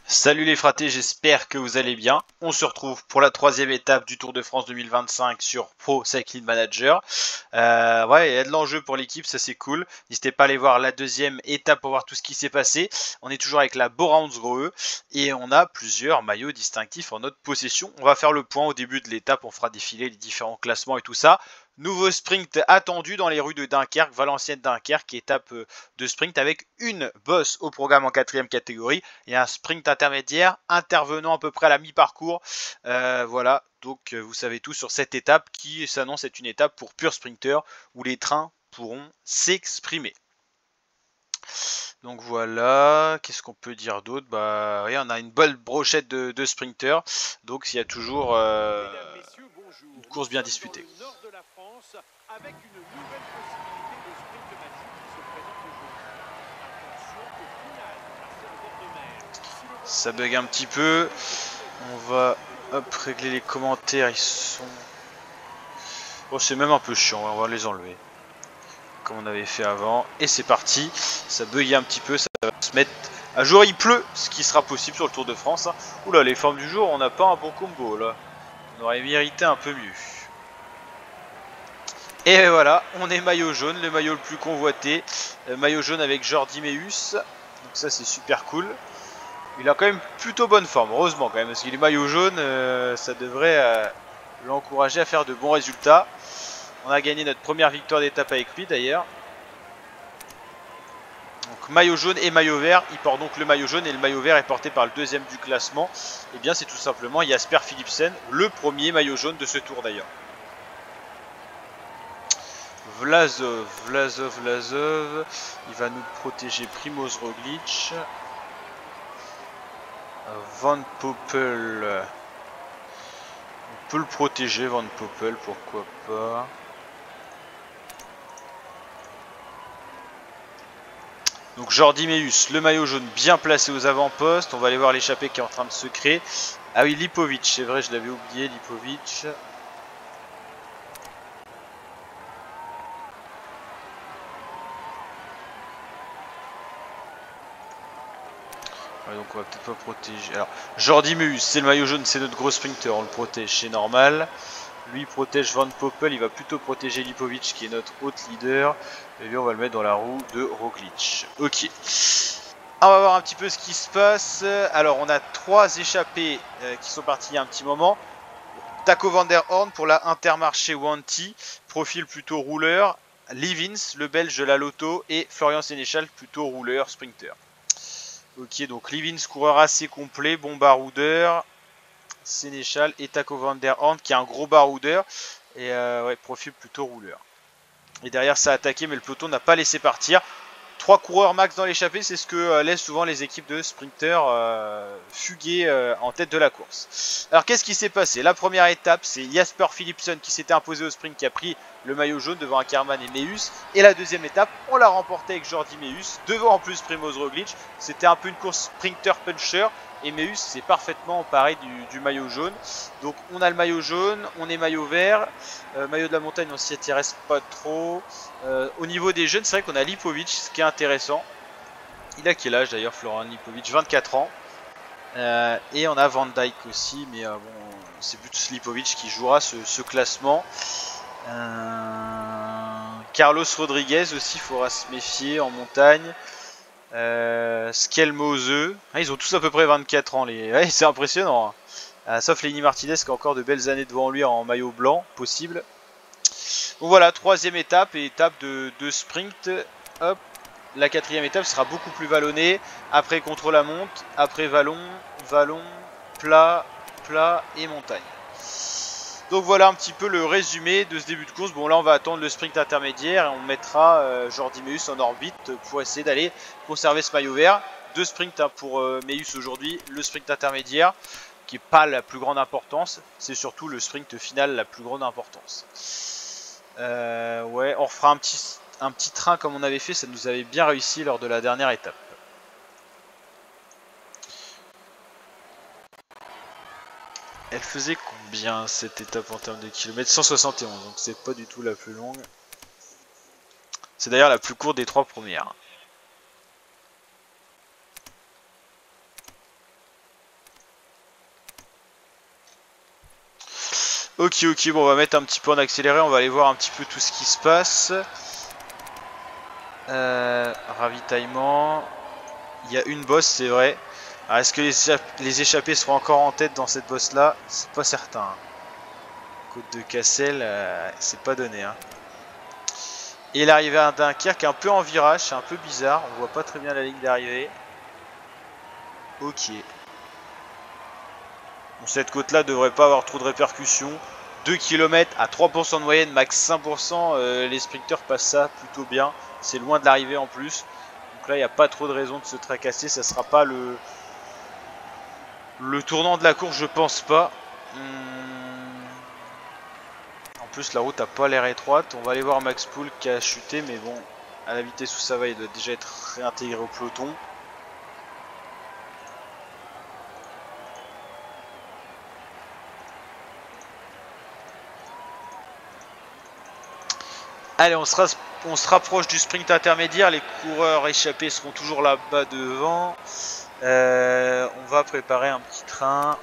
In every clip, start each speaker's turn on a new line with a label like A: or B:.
A: Salut les fratés, j'espère que vous allez bien. On se retrouve pour la troisième étape du Tour de France 2025 sur Pro Cycling Manager. Ouais, il y a de l'enjeu pour l'équipe, ça c'est cool. N'hésitez pas à aller voir la deuxième étape pour voir tout ce qui s'est passé. On est toujours avec la Bora-Hansgrohe et on a plusieurs maillots distinctifs en notre possession. On va faire le point au début de l'étape, on fera défiler les différents classements et tout ça. Nouveau sprint attendu dans les rues de Dunkerque, Valenciennes-Dunkerque, étape de sprint avec une bosse au programme en quatrième catégorie et un sprint intermédiaire intervenant à peu près à la mi-parcours. Voilà, donc vous savez tout sur cette étape qui s'annonce être une étape pour pur sprinter où les trains pourront s'exprimer. Donc voilà, qu'est-ce qu'on peut dire d'autre? Bah oui, on a une bonne brochette de sprinters, donc il y a toujours une course bien disputée. Ça bug un petit peu. On va hop, régler les commentaires. Ils sont... Oh, c'est même un peu chiant. On va les enlever. Comme on avait fait avant. Et c'est parti. Ça buguait un petit peu. Ça va se mettre à jour. Il pleut. Ce qui sera possible sur le Tour de France. Oula, les formes du jour, on n'a pas un bon combo là. On aurait mérité un peu mieux. Et voilà, on est maillot jaune. Le maillot le plus convoité. Maillot jaune avec Jordi Meeus. Donc ça, c'est super cool. Il a quand même plutôt bonne forme, heureusement quand même, parce qu'il est maillot jaune, ça devrait l'encourager à faire de bons résultats. On a gagné notre première victoire d'étape avec lui d'ailleurs. Donc maillot jaune et maillot vert, il porte donc le maillot jaune et le maillot vert est porté par le deuxième du classement. Et bien c'est tout simplement Jasper Philipsen, le premier maillot jaune de ce tour d'ailleurs. Vlasov, il va nous protéger Primoz Roglic. Van Poppel, on peut le protéger, Van Poppel, pourquoi pas. Donc Jordi Meeus, le maillot jaune bien placé aux avant-postes. On va aller voir l'échappée qui est en train de se créer. Ah oui, Lipovic, c'est vrai, je l'avais oublié, Lipovic. Ouais, donc on va peut-être pas protéger. Alors, Jordi Meeus, c'est le maillot jaune, c'est notre gros sprinter, on le protège, c'est normal. Lui il protège Van Poppel, il va plutôt protéger Lipovic qui est notre haute leader. Et lui on va le mettre dans la roue de Roglic. Ok. On va voir un petit peu ce qui se passe. Alors on a 3 échappés qui sont partis il y a un petit moment. Taco van der Horn pour la Intermarché Wanty, profil plutôt rouleur. Lievins, le belge de la Lotto, et Florian Sénéchal, plutôt rouleur, sprinter. Ok, donc Lievins, coureur assez complet, bon baroudeur. Sénéchal et Taco van der Horn, qui est un gros baroudeur. Et ouais, profil plutôt rouleur. Et derrière, ça a attaqué, mais le peloton n'a pas laissé partir. 3 coureurs max dans l'échappée, c'est ce que laissent souvent les équipes de sprinters fuguer en tête de la course. Alors qu'est-ce qui s'est passé? La première étape, c'est Jasper Philipsen qui s'était imposé au sprint, qui a pris le maillot jaune devant Ackermann et Meeus. Et la deuxième étape, on l'a remporté avec Jordi Meeus, devant en plus Primoz Roglic. C'était un peu une course sprinter-puncher. Et Meeus s'est parfaitement emparé du maillot jaune. Donc on a le maillot jaune, on est maillot vert. Maillot de la montagne, on s'y intéresse pas trop. Au niveau des jeunes, c'est vrai qu'on a Lipovic, ce qui est intéressant. Il a quel âge d'ailleurs, Florian Lipovic? 24 ans. Et on a Van Dijk aussi, mais bon, c'est plus Lipovic qui jouera ce classement. Carlos Rodriguez aussi, il faudra se méfier en montagne. Skelmose, ils ont tous à peu près 24 ans. Ouais, c'est impressionnant. Sauf Lenny Martinez qui a encore de belles années devant lui en maillot blanc, possible. Donc voilà, troisième étape et étape de sprint. Hop, la quatrième étape sera beaucoup plus vallonnée. Après contre la monte, après vallon, plat, plat et montagne. Donc voilà un petit peu le résumé de ce début de course. Bon là on va attendre le sprint intermédiaire et on mettra Jordi Meeus en orbite pour essayer d'aller conserver ce maillot vert. 2 sprints pour Meeus aujourd'hui, le sprint intermédiaire qui n'est pas la plus grande importance, c'est surtout le sprint final la plus grande importance. Ouais, on refera un petit train comme on avait fait, ça nous avait bien réussi lors de la dernière étape. Elle faisait combien cette étape en termes de kilomètres? 171, donc c'est pas du tout la plus longue. C'est d'ailleurs la plus courte des 3 premières. Ok, bon, on va mettre un petit peu en accéléré, on va aller voir un petit peu tout ce qui se passe. Ravitaillement. Il y a une bosse, c'est vrai. Est-ce que les échappés seront encore en tête dans cette bosse là? C'est pas certain. Côte de Cassel, c'est pas donné. Hein. Et l'arrivée à Dunkerque un peu en virage, c'est un peu bizarre. On voit pas très bien la ligne d'arrivée. Ok. Bon, cette côte là devrait pas avoir trop de répercussions. 2 km à 3% de moyenne, max 5%. Les sprinters passent ça plutôt bien. C'est loin de l'arrivée en plus. Donc là, il n'y a pas trop de raison de se tracasser. Ça sera pas le tournant de la course, je pense pas. En plus, la route a pas l'air étroite. On va aller voir Max Pool qui a chuté, mais bon, à la vitesse où ça va, il doit déjà être réintégré au peloton. Allez, on se rapproche du sprint intermédiaire. Les coureurs échappés seront toujours là-bas devant. On va préparer un petit train.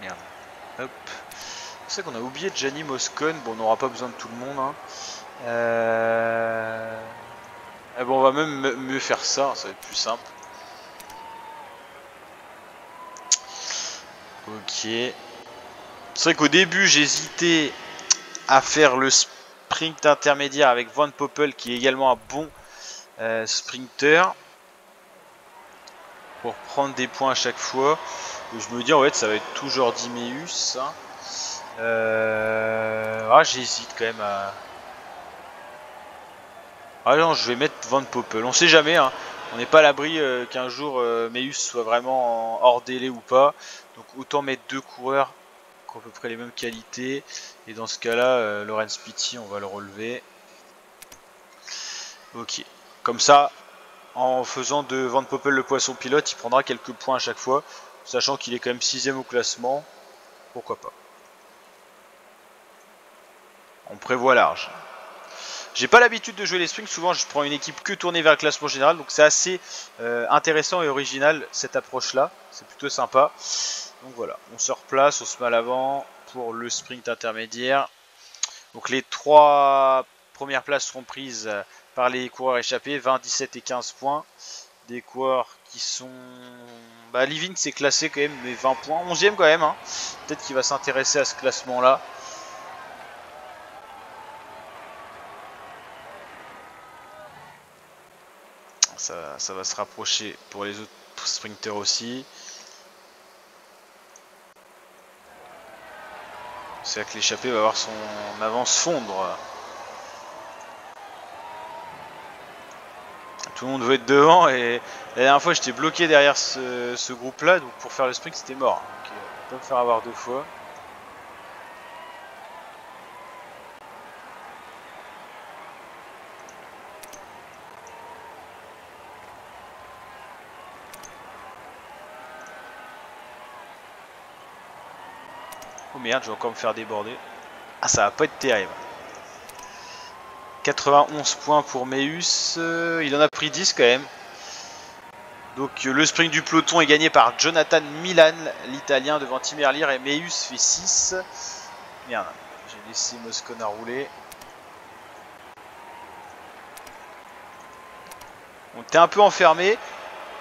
A: Merde. Hop. C'est ça qu'on a oublié de Gianni Moscon. Bon, on n'aura pas besoin de tout le monde. Hein. Bon, on va même mieux faire ça. Ça va être plus simple. Ok. C'est vrai qu'au début, j'hésitais à faire le sprint intermédiaire avec Van Poppel, qui est également un bon sprinter, pour prendre des points à chaque fois. Et je me dis, en fait, ça va être tout Jordi Meeus. Hein. J'hésite quand même à... Ah non, je vais mettre Van Poppel. On sait jamais, hein. On n'est pas à l'abri qu'un jour Meeus soit vraiment hors délai ou pas. Donc autant mettre 2 coureurs qui ont à peu près les mêmes qualités. Et dans ce cas-là, Laurens Pitty, on va le relever. Ok. Comme ça, en faisant de Van Poppel le poisson pilote, il prendra quelques points à chaque fois. Sachant qu'il est quand même 6ème au classement. Pourquoi pas. On prévoit large. J'ai pas l'habitude de jouer les sprints, souvent je prends une équipe que tournée vers le classement général, donc c'est assez intéressant et original cette approche là, c'est plutôt sympa. Donc voilà, on se replace, on se met à l'avant pour le sprint intermédiaire. Donc les 3 premières places seront prises par les coureurs échappés, 20, 17 et 15 points. Des coureurs qui sont... Living c'est classé quand même, mais 20 points, 11ème quand même, hein. Peut-être qu'il va s'intéresser à ce classement là. Ça va se rapprocher pour les autres sprinters aussi. C'est là que l'échappé va voir son avance fondre. Tout le monde veut être devant et la dernière fois j'étais bloqué derrière ce groupe là, donc pour faire le sprint c'était mort. Donc, on peut me faire avoir 2 fois. Oh merde, je vais encore me faire déborder. Ah, ça va pas être terrible. 91 points pour Meeus. Il en a pris 10 quand même. Donc le sprint du peloton est gagné par Jonathan Milan, l'italien, devant Tim Erlier, et Meeus fait 6. Merde, j'ai laissé Moscon à rouler. On était un peu enfermé.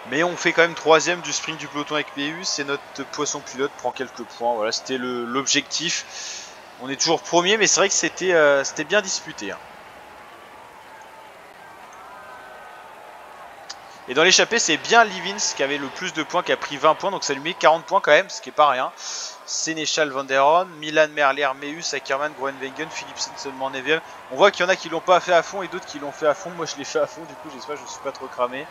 A: Mais on fait quand même 3ème du sprint du peloton avec Meeus et notre poisson pilote prend quelques points. Voilà, c'était l'objectif. On est toujours premier, mais c'est vrai que c'était bien disputé. Hein. Et dans l'échappée, c'est bien Livins qui avait le plus de points, qui a pris 20 points. Donc ça lui met 40 points quand même, ce qui est pas rien. Sénéchal Van der Ron, Milan Merlier, Meeus, Ackermann, Groenewegen, Philipsen, seulement 9ème. On voit qu'il y en a qui l'ont pas fait à fond et d'autres qui l'ont fait à fond. Moi je l'ai fait à fond, du coup j'espère que je ne suis pas trop cramé.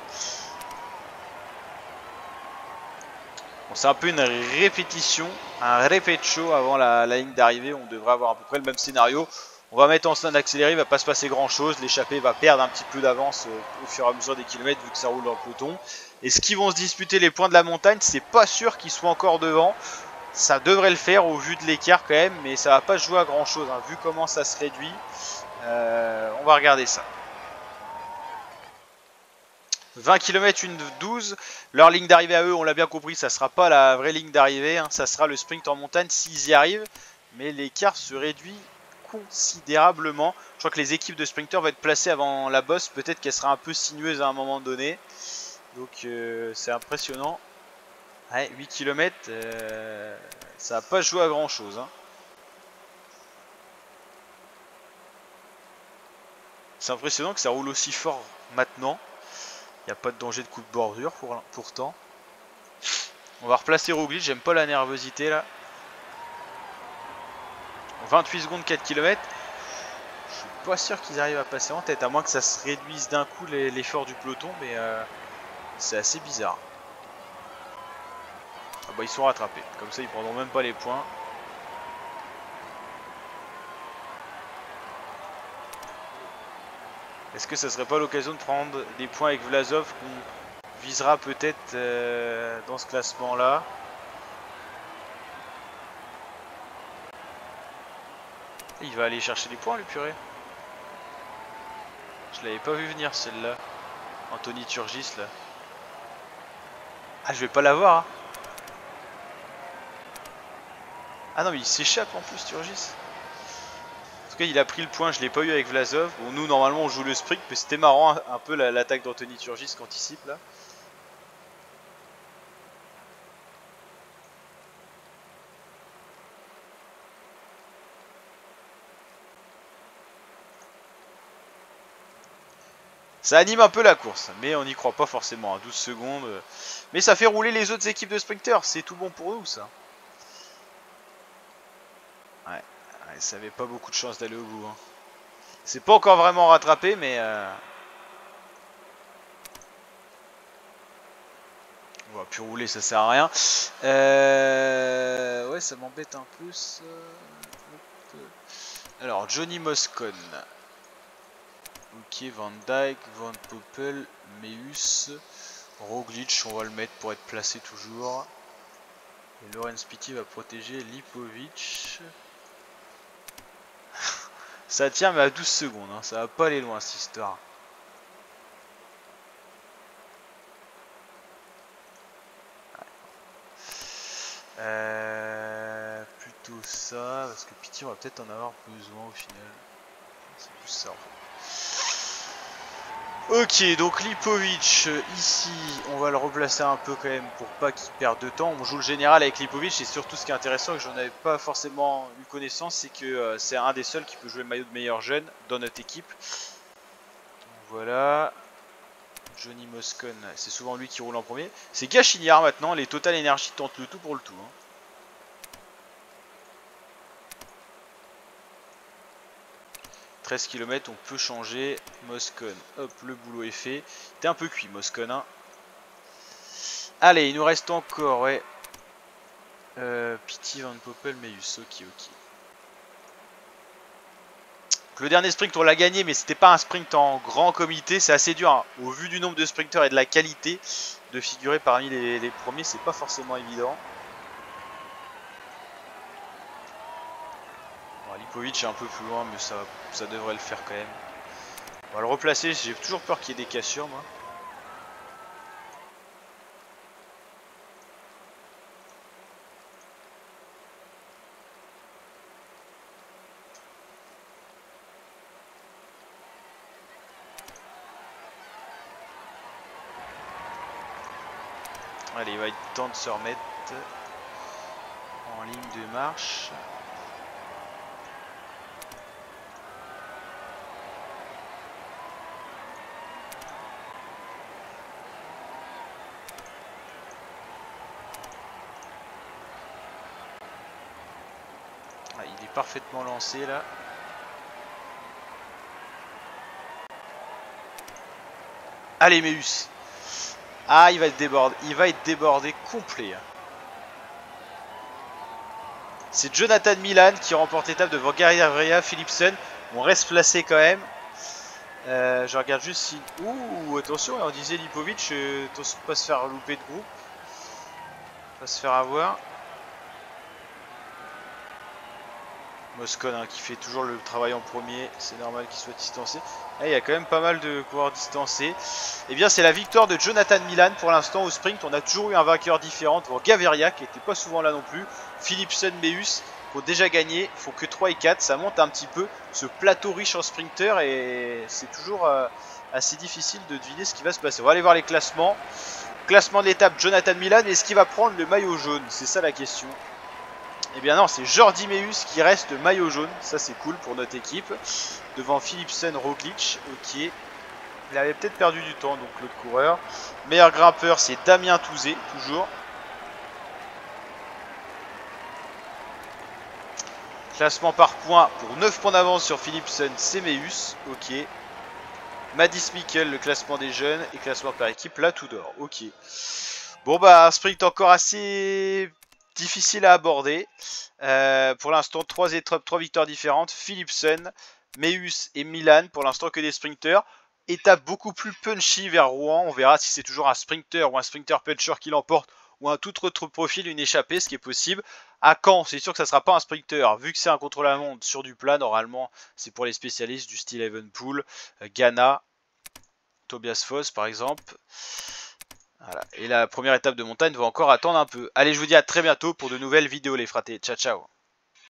A: Bon, c'est un peu une répétition, un répète-show avant la ligne d'arrivée. On devrait avoir à peu près le même scénario. On va mettre en stand accéléré, il ne va pas se passer grand chose. L'échappée va perdre un petit peu d'avance au fur et à mesure des kilomètres vu que ça roule dans le peloton. Et ce qui vont se disputer les points de la montagne, c'est pas sûr qu'ils soient encore devant. Ça devrait le faire au vu de l'écart quand même, mais ça va pas se jouer à grand chose. Hein. Vu comment ça se réduit, on va regarder ça. 20 km, une 12. Leur ligne d'arrivée à eux, on l'a bien compris, ça sera pas la vraie ligne d'arrivée. Hein, ça sera le sprint en montagne s'ils y arrivent. Mais l'écart se réduit considérablement. Je crois que les équipes de sprinters vont être placées avant la bosse. Peut-être qu'elle sera un peu sinueuse à un moment donné. Donc c'est impressionnant. Ouais, 8 km, ça n'a pas joué à grand chose. Hein. C'est impressionnant que ça roule aussi fort maintenant. Il n'y a pas de danger de coup de bordure pourtant. On va replacer Roglic, j'aime pas la nervosité là. 28 secondes, 4 km. Je suis pas sûr qu'ils arrivent à passer en tête, à moins que ça se réduise d'un coup l'effort du peloton, mais c'est assez bizarre. Ah bah ils sont rattrapés, comme ça ils prendront même pas les points. Est-ce que ça serait pas l'occasion de prendre des points avec Vlasov qu'on visera peut-être dans ce classement là? Il va aller chercher des points le purée. Je l'avais pas vu venir celle-là. Anthony Turgis là. Ah je vais pas l'avoir hein. Ah non mais il s'échappe en plus Turgis. En tout cas il a pris le point, je l'ai pas eu avec Vlasov. Bon nous normalement on joue le sprint, mais c'était marrant un peu l'attaque d'Anthony Turgis qui anticipe là. Ça anime un peu la course, mais on n'y croit pas forcément à 12 secondes. Mais ça fait rouler les autres équipes de sprinters, c'est tout bon pour nous ça. Ouais, ça avait pas beaucoup de chance d'aller au bout. Hein. C'est pas encore vraiment rattrapé, mais... On va plus rouler, ça sert à rien. Ouais, ça m'embête un peu ça. Alors, Johnny Moscon. Ok, Van Dijk, Van Poppel, Meus, Roglic, on va le mettre pour être placé toujours. Et Lorenz Pitti va protéger Lipovic. Ça tient mais à 12 secondes, hein. Ça va pas aller loin cette histoire. Plutôt ça, parce que Pitti on va peut-être en avoir besoin au final. C'est plus ça en fait. Ok, donc Lipovic, ici, on va le replacer un peu quand même pour pas qu'il perde de temps. On joue le général avec Lipovic et surtout ce qui est intéressant, et que j'en avais pas forcément eu connaissance, c'est que c'est un des seuls qui peut jouer le maillot de meilleur jeune dans notre équipe. Donc voilà. Johnny Moscon, c'est souvent lui qui roule en premier. C'est Gachignard maintenant, les Total Energy tentent le tout pour le tout. Hein. 13 km, on peut changer. Moscon, hop, le boulot est fait. T'es un peu cuit, Moscon. Hein. Allez, il nous reste encore, ouais. Pitti, Van Poppel, Meus, ok. Le dernier sprint, on l'a gagné, mais c'était pas un sprint en grand comité. C'est assez dur, hein. Au vu du nombre de sprinteurs et de la qualité, de figurer parmi les premiers, c'est pas forcément évident. Lipovic est un peu plus loin, mais ça devrait le faire quand même. On va le replacer, j'ai toujours peur qu'il y ait des cassures moi. Allez, il va être temps de se remettre en ligne de marche. Ah, il est parfaitement lancé là. Allez, Meus. Ah, il va être débordé complet. C'est Jonathan Milan qui remporte l'étape devant Gaviria Philipsen. On reste placé quand même. Je regarde juste si... Ouh, attention, on disait Lipovic, attention de pas se faire louper de groupe. Pas se faire avoir. Moscone hein, qui fait toujours le travail en premier, c'est normal qu'il soit distancé. Il y a quand même pas mal de coureurs distancés. Et bien c'est la victoire de Jonathan Milan pour l'instant au sprint. On a toujours eu un vainqueur différent pour Gaviria qui n'était pas souvent là non plus. Philipsen, Meus qui ont déjà gagné. Il faut que 3 et 4, ça monte un petit peu. Ce plateau riche en sprinter et c'est toujours assez difficile de deviner ce qui va se passer. On va aller voir les classements. Classement de l'étape, Jonathan Milan. Est-ce qu'il va prendre le maillot jaune? C'est ça la question. Eh bien non, c'est Jordi Meus qui reste maillot jaune. Ça c'est cool pour notre équipe. Devant Philipsen, Roglic. Ok. Il avait peut-être perdu du temps, donc l'autre coureur. Meilleur grimpeur, c'est Damien Touzé, toujours. Classement par points pour 9 points d'avance sur Philipsen, c'est Meus. Ok. Madis Mikkel, le classement des jeunes. Et classement par équipe, là tout d'or. Ok. Bon bah, un sprint encore assez difficile à aborder. Pour l'instant, 3 étapes, 3 victoires différentes. Philipsen, Meus et Milan. Pour l'instant, que des sprinters. Étape beaucoup plus punchy vers Rouen. On verra si c'est toujours un sprinter ou un sprinter puncher qui l'emporte. Ou un tout autre profil, une échappée, ce qui est possible. À Caen, c'est sûr que ça ne sera pas un sprinter. Vu que c'est un contre-la-montre sur du plat, normalement, c'est pour les spécialistes du style Evenpool. Ghana, Tobias Foss par exemple. Voilà. Et la première étape de montagne va encore attendre un peu. Allez, je vous dis à très bientôt pour de nouvelles vidéos les fratés. Ciao, ciao.